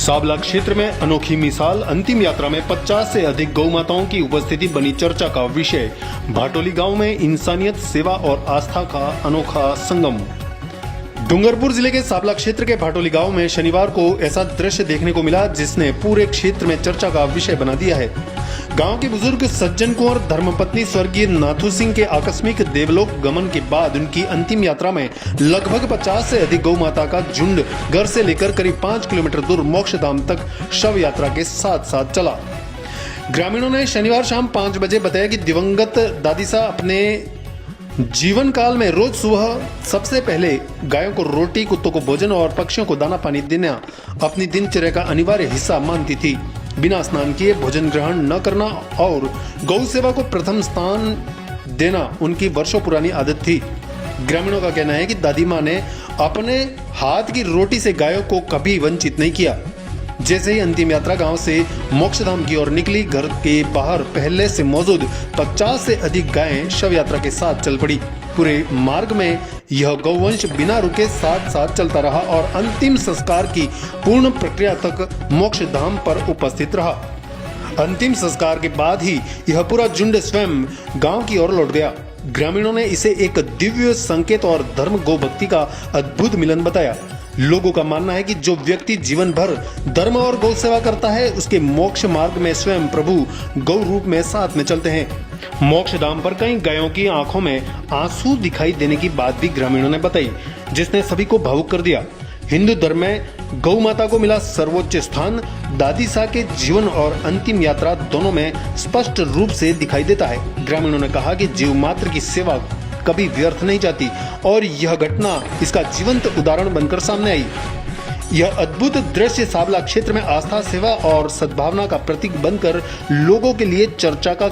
साबला क्षेत्र में अनोखी मिसाल, अंतिम यात्रा में 50 से अधिक गौ माताओं की उपस्थिति बनी चर्चा का विषय। भाटोली गांव में इंसानियत, सेवा और आस्था का अनोखा संगम। डूंगरपुर जिले के साबला क्षेत्र के भाटोली गांव में शनिवार को ऐसा दृश्य देखने को मिला जिसने पूरे क्षेत्र में चर्चा का विषय बना दिया है। गांव के बुजुर्ग सज्जन कुंवर धर्मपत्नी स्वर्गीय नाथू सिंह के आकस्मिक देवलोक गमन के बाद उनकी अंतिम यात्रा में लगभग 50 से अधिक गौ माता का झुंड घर से लेकर करीब 5 किलोमीटर दूर मोक्षधाम तक शव यात्रा के साथ साथ चला। ग्रामीणों ने शनिवार शाम 5 बजे बताया कि दिवंगत दादीसा अपने जीवन काल में रोज सुबह सबसे पहले गायों को रोटी, कुत्तों को भोजन और पक्षियों को दाना पानी देना अपनी दिनचर्या का अनिवार्य हिस्सा मानती थी। बिना स्नान किए भोजन ग्रहण न करना और गौ सेवा को प्रथम स्थान देना उनकी वर्षों पुरानी आदत थी। ग्रामीणों का कहना है कि दादी माँ ने अपने हाथ की रोटी से गायों को कभी वंचित नहीं किया। जैसे ही अंतिम यात्रा गांव से मोक्षधाम की ओर निकली, घर के बाहर पहले से मौजूद 50 से अधिक गायें शव यात्रा के साथ चल पड़ी। पूरे मार्ग में यह गौवंश बिना रुके साथ साथ चलता रहा और अंतिम संस्कार की पूर्ण प्रक्रिया तक मोक्षधाम पर उपस्थित रहा। अंतिम संस्कार के बाद ही यह पूरा झुंड स्वयं गांव की ओर लौट गया। ग्रामीणों ने इसे एक दिव्य संकेत और धर्म गौ भक्ति का अद्भुत मिलन बताया। लोगों का मानना है कि जो व्यक्ति जीवन भर धर्म और गौ सेवा करता है उसके मोक्ष मार्ग में स्वयं प्रभु गौ रूप में साथ में चलते हैं। मोक्षधाम पर कई गायों की आंखों में आंसू दिखाई देने की बात भी ग्रामीणों ने बताई, जिसने सभी को भावुक कर दिया। हिंदू धर्म में गौ माता को मिला सर्वोच्च स्थान दादीसा के जीवन और अंतिम यात्रा दोनों में स्पष्ट रूप से दिखाई देता है। ग्रामीणों ने कहा कि जीव मात्र की सेवा कभी व्यर्थ नहीं जाती और यह घटना इसका जीवंत उदाहरण बनकर सामने आई। यह अद्भुत दृश्य साबला क्षेत्र में आस्था, सेवा और सद्भावना का प्रतीक बनकर लोगों के लिए चर्चा का